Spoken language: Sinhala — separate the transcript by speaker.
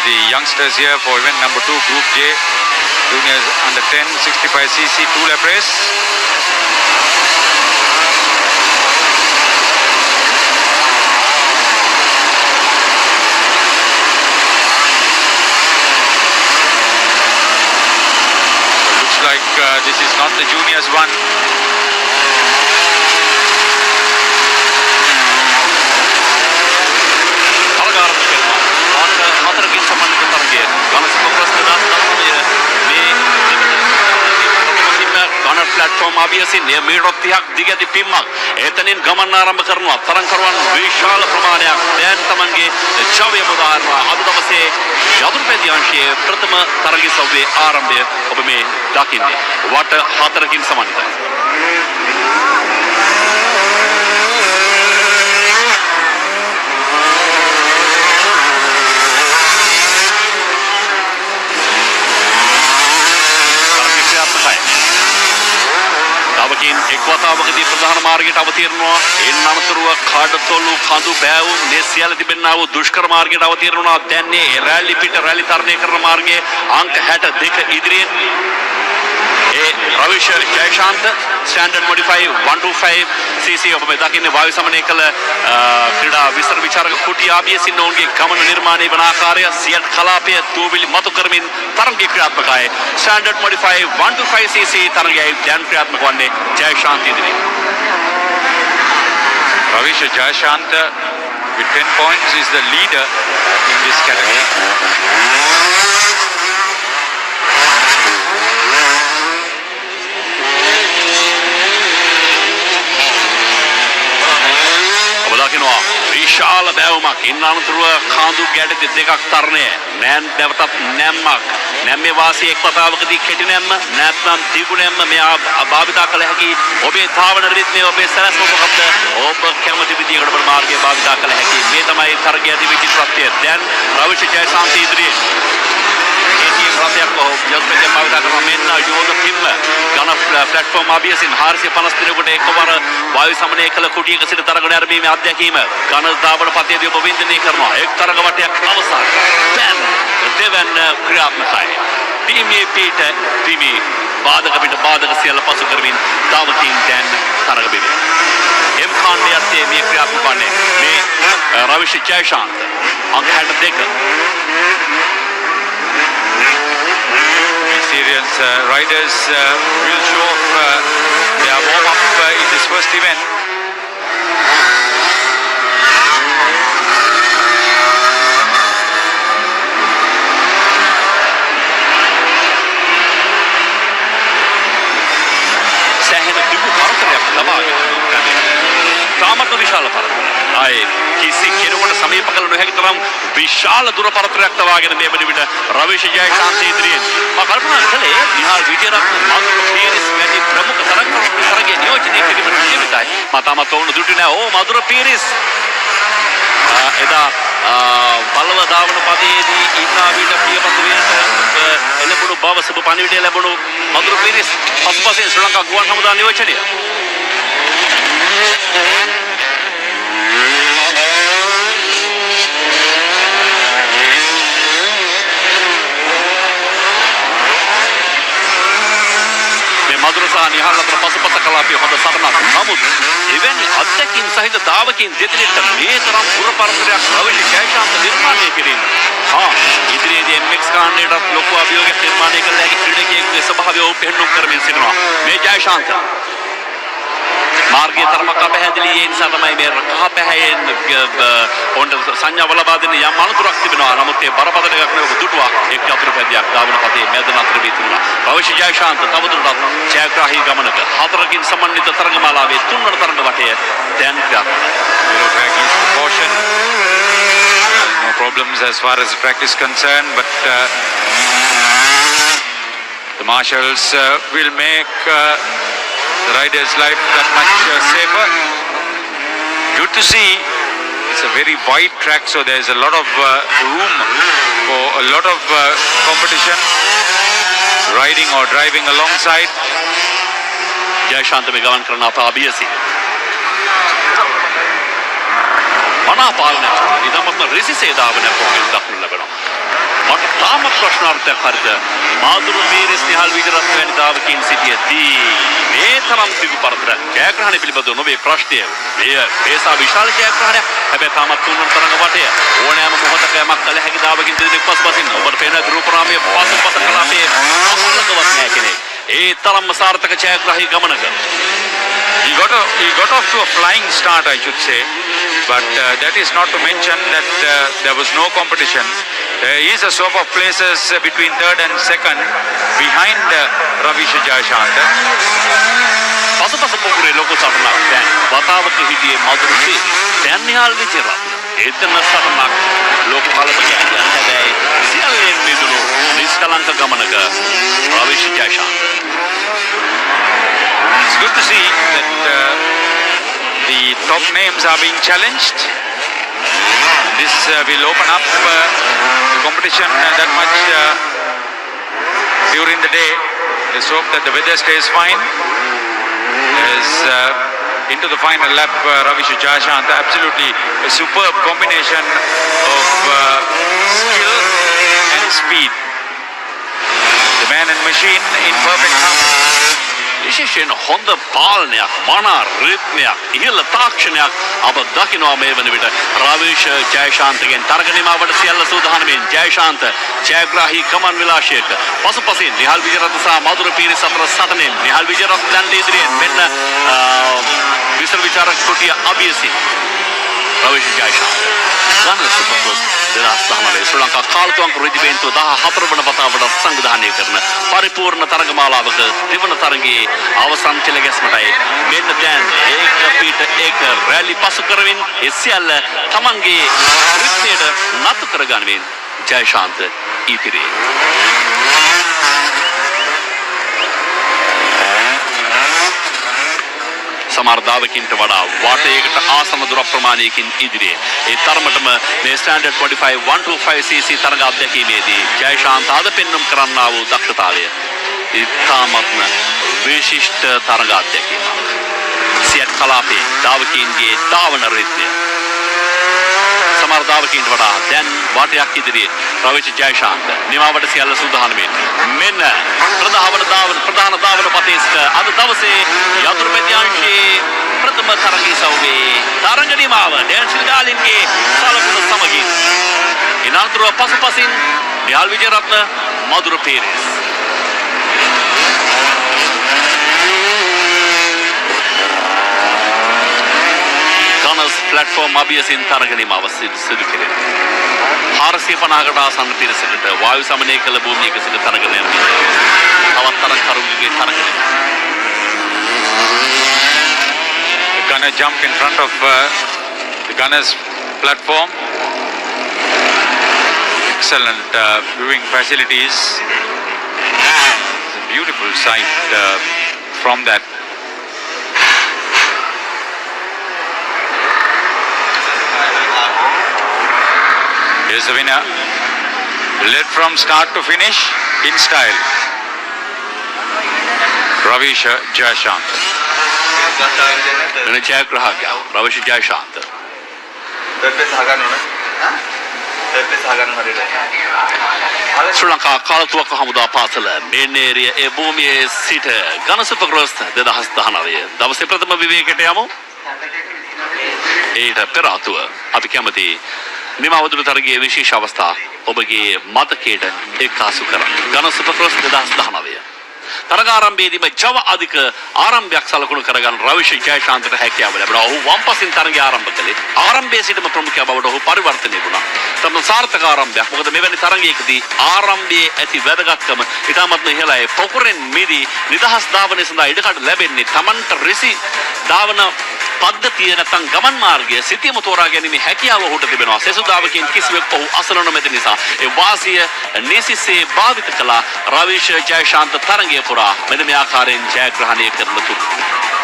Speaker 1: the youngsters here for event number 2, Group J, juniors under 10, 65cc, 2-lap race. Looks like this is not the juniors one.
Speaker 2: Platform आबियसी ने मेडोत्तिයක් දිග ඇති පිම්මක් එතනින් ගමන් ආරම්භ කරනවා තරංකරුවන් විශාල ප්‍රමාණයක් දැන් තමන්ගේ ජවය මුදාහරනවා අද දවසේ යදුරුපැදි අංශයේ ප්‍රථම තරගයේ සව්වේ ආරම්භය ඔබ මේ දකින්නේ වට 4කින් සමන්විතයි අවකින් එක්වතාවකදී ප්‍රධාන මාර්ගයට අවතීර්ණවා එන්න අනතුරුව කාඩතොළු කඳු බෑවුම් මේ සියල්ල තිබෙනා වූ දුෂ්කර මාර්ගයට අවතීර්ණවා දැන් මේ රැලි පිට රැලි තරණය කරන මාර්ගයේ අංක 62 ඉදිරියෙන් ඒ රවිෂ ජයශාන්ත ස්ටෑන්ඩඩ් මොඩිෆයි 125cc ඔබ මේ දකින්නේ වායු සමනය කළ ක්‍රීඩා විස්තර විචාරක කුටි ආබියසින් ඔවුන්ගේ ගමන නිර්මාණය වන ආකාරය සියලු කලාපය තූවිලි මතු කරමින් තරගය ක්‍රියාත්මකයි ස්ටෑන්ඩඩ් මොඩිෆයි 125cc තරගයයි දැන් ක්‍රියාත්මක වන්නේ ජයශාන්ත ඉදිරියේ
Speaker 1: Ravish Jayashanta with 10 points is the leader in this category.
Speaker 2: දකිනවා විශාල බැවුමක් ඉන්නතුරුව කාඳු ගැටි දෙකක් තරණය නෑන් බැවතත් නැම්මක් නැම්මේ වාසිය එක් වතාවකදී කෙටි නැම්ම නැත්නම් දිගු නැම්ම මෙයා භාවිතා කළ හැකි ඔබේ ධාවන රිද්මේ ඔබේ සැලැස්ම මොකක්ද ඔබ කැමති විදියකට ඔබ මාර්ගය භාවිතා කළ හැකි මේ තමයි තරගය ඇති විචිත්‍රත්වය දැන් රවිෂ ජයසාන්ත ඉදිරියේ රථයක් යොත්පෙජ භාවිතා කරන මෙන්න යෝධ පිම්ම ඝන ප්ලැට්ෆෝම් ආබියසින් 450 දිනකට එකවර වායු සමනය කළ කුටියක සිට තරග නැරඹීමේ අත්දැකීම ඝන දාබන පතේදී ඔබ වින්දනය කරනවා එක් තරග වටයක් අවසන් දැන් දෙවන ක්‍රියාත්මකයි ටීමේ පීට ටීමේ බාධක පිට බාධක සියල්ල පසු කරමින් දාවකින් දැන් තරග බෙදේ එම් කාණ්ඩය යත්තේ මේ ක්‍රියාත්මක වන්නේ මේ රවිෂ ජයශාන්ත අංක 62
Speaker 1: Experienced riders will show off their warm-up in this first event.
Speaker 2: සෑහෙන දිගු පරතරයක් ලබාගෙන තාමත් විශාල පරතරයක් ආයේ කිසි කෙනෙකුට සමීප කළ නොහැකි තරම් විශාල දුර පරතරයක් තවාගෙන මේ වෙන විට රවිෂ ජයශාන්ත ඉදිරියෙන් මම කල්පනා කළේ නිහාල් විජේරත්න මාධුර පීරිස් වැනි ප්‍රමුඛ තරගයේ නියෝජනය කිරීමට ජීවිතයි මම තාමත් වුණ දුටු නෑ ඕ මාධුර පීරිස් එදා බලව දාවන පදයේදී ඉන්නා විට පියපතුරේට එළඹුණු බව සුබ පණිවිඩය ලැබුණු මාධුර පීරිස් පසුපසින් ශ්‍රී ලංකා ගුවන් හමුදා නියෝජනය මధుරසා නිහාල් අතර පසුපස කලාපයේ හොඳ සටනක්. නමුත් එවැනි අත්දැකීම් සහිත දාවකින් දෙදිනට මේ තරම් පුර පරතරයක් රවිෂ ජයශාන්ත නිර්මාණය කිරීම. ඉදිරියේදී MX කාණ්ඩයටත් ලොකු අභියෝගයක් නිර්මාණය කළ හැකි ක්‍රීඩකයෙකුගේ ස්වභාවය ඔහු පෙන්වුම් කරමින් සිටිනවා. මේ ජයශාන්ත මාර්ගයේ තරමක් අපැහැදිලි ඒ නිසා තමයි මේ කහ පැහැයෙන් ඔවුන්ට සංඥාව ලබා දෙන්න යම් අනුතරක් තිබෙනවා. නමුත් ඒ බරපතල එකක් නෙවෙයි දුටුවා එක් යතුරුපැදියක් දාවන පතේ මැද නතර වී තිබුණා. රවිෂ ජයශාන්ත තවදුරටත් ජයග්‍රාහී ගමනක 4කින් සමන්විත තරගමාලාවේ 3 වන තරග වටය දැන් ක්‍රියාත්මකයි.
Speaker 1: Caution. No problems as far as the track is concerned, but the marshals will make the rider's life that much safer. Good to see. It's a very wide track, so there's a lot of room for a lot of competition, riding or driving alongside.
Speaker 2: ජයශාන්ත මේ ගමන් කරන අප අභියසී මනා පාලනය ඉදමත්ම රිසිසේ දාවනයක් ඔහුගෙන් දක්නු ලැබෙනවා. තාම ප්‍රශ්නාර්ථයක් හරිද මාදුරු පීරිස් නිහල් විජරත් වැනි දාවකින් සිටියදී මේ තරම් දිගු පරතර ජයග්‍රහණය පිළිබඳව නොවේ ප්‍රශ්නය. මේසා විශාල ජයග්‍රහණයක්. හැබැයි තාමත් තුන්වන තරඟ වටය ඕනෑම මොහොතක යමක් කළ හැකි දාවකින් දෙදෙනෙක් පසුපසින් ඔබට පේන ග්‍රූපරාමයේ පසුපස කලාපයේ අහලකවත් නැහැ කෙනෙක්. ඒ තරම්ම සාර්ථක ජයග්‍රහී ගමනක.
Speaker 1: He got off to a flying start, I should say, but that is not to mention that there was no competition. There is a swap of places between third and second behind Ravish Jayashant.
Speaker 2: පසුපස පොකුරේ ලොකු සටනක් දැන් වතාවක හිටියේ මధుරේ දැන් නිහාල් විජේරත් එතන සටනක් ලොකු කලබලයක් හැබැයි සියල්ලෙන් මිදුණු නිෂ්කලංක ගමනක රවිශ් ජයශාන්ත.
Speaker 1: It's good to see that the top names are being challenged. This will open up the competition that much during the day. Let's hope that the weather stays fine. As into the final lap, Ravish Jayashant, absolutely a superb combination of skill and speed. The man and machine in perfect harmony.
Speaker 2: විශේෂයෙන් හොඳ පාලනයක් මනා රිද්මයක් ඉහළ තාක්ෂණයක් අප දකිනවා මේ වන විට රවිශ් ජයශාන්තගෙන් තරග නිමාවට සියල්ල සූදානමින් ජයශාන්ත ජයග්‍රාහී ගමන් විලාශයක පසුපසින් නිහල් විජේරත් සහ මధుර පීරිස් අතර සටනෙන් නිහල් විජේරත් දැන් ඉදිරියෙන් මෙන්න විසර විචාරක කුටිය අභියසින් රවිශ් ජයශාන්ත ගන්න සුපර්ක්‍රොස් 2019 ශ්‍රී ලංකා කාලතුවන්ක රිදිබේන්තුව 14 වන වතාවට සංවිධානය කරන පරිපූර්ණ තරගමාලාවක දෙවන තරගයේ අවසන් කෙල ගැස්මටයි මෙන්න දැන් ඒක පිට ඒක රැලි පසු කරමින් ඒ සියල්ල තමන්ගේ රිද්මයට නතු කරගනිමින් ජයශාන්ත ඉදිරියේ සමහර දාවකින්ට වඩා වාටයකට ආසන්න දුර ප්‍රමාණයකින් ඉදිරියේ ඒ තරමටම මේ ස්ටෑන්ඩඩ් 45 125cc තරග අධ්‍යක්ීමේදී ජයශාන්ත අද පෙන්වුම් කරන්නා වූ දක්ෂතාවය ඉතාමත්ම විශිෂ්ට තරග අධ්‍යක්ීමක්. සියත් කලාපේ දාවකින්ගේ ධාවන රිද්මය සමහර දාවකින්ට වඩා දැන් වාටයක් ඉදිරියේ රවිශ් ජයශාන්ත නිමාවට සියල්ල සූදානම්ෙන් මෙන්න ප්‍රධාන ධාවන පතේ සිට අද දවසේ යතුරු ප්‍රත්‍යංශයේ ප්‍රථම තරගයේ සෞවේ තරග නිමාව ඩෑන් සිල්ගාලින්ගේ සලකුණු සමගින් ඉනාතුරුව පසුපසින් නිහල් විජේරත්න මధుර පීරිස් platform අභියසින් තරග නිමාව සිදු කෙරේ. 450කට ආසන්න පිරිසකට වායු සමනය කළ භූමියක සිට තරග නිර්මාණය. තවත් තරගකරුවගේ තරග නිමාව.
Speaker 1: Gunner jump in front of the gunner's platform. Excellent viewing facilities. It's a beautiful sight from that. Here's the winner. Led from start to finish in style. Ravish Jayashant.
Speaker 2: ජයග්‍රාහකයා රවිශ් ජයශාන්ත. ශ්‍රී ලංකා කාලතුවක්ක හමුදා පාසල මේනේරිය ඒ භූමියේ සිට ඝන සුපර්ක්‍රොස් 2019 දවසේ ප්‍රථම විවේකයට යමු. ඊට පෙර ආතුව අපි කැමති මෙම අවුරුදු තරගයේ විශේෂ අවස්ථා ඔබගේ මතකයට එක්කාසු කරන්න. ඝන සුපර්ක්‍රොස් 2019 තරග ආරම්භයේදීම ජව අධික ආරම්භයක් සලකුණු කරගන්න රවිශ් ජයශාන්තට හැකියාව ලැබුණා. ඔහු වම්පසින් තරගය ආරම්භ කළේ. ආරම්භයේ සිටම ප්‍රමුඛයා බවට ඔහු පරිවර්තනය වුණා. තම සාර්ථක ආරම්භයක්. මොකද මෙවැනි තරගයකදී ආරම්භයේ ඇති වැදගත්කම ඉතාමත්ම ඉහළයි. පොකුරෙන් මිදී නිදහස් ධාවනය සඳහා ඉඩකඩ ලැබෙන්නේ Tamanට රිසි ධාවන පද්ධතිය නැත්නම් ගමන් මාර්ගය සිටියම තෝරා ගැනීමේ හැකියාව ඔහුට තිබෙනවා. සෙසුදාවකින් කිසිවෙක් ඔහු අසල නොමැති නිසා ඒ වාසිය නිසිසේ භාවිත කළ රවිශ් ජයශාන්ත තරගය පුරා මෙන්න මේ ආකාරයෙන් ජයග්‍රහණය කරන තුරු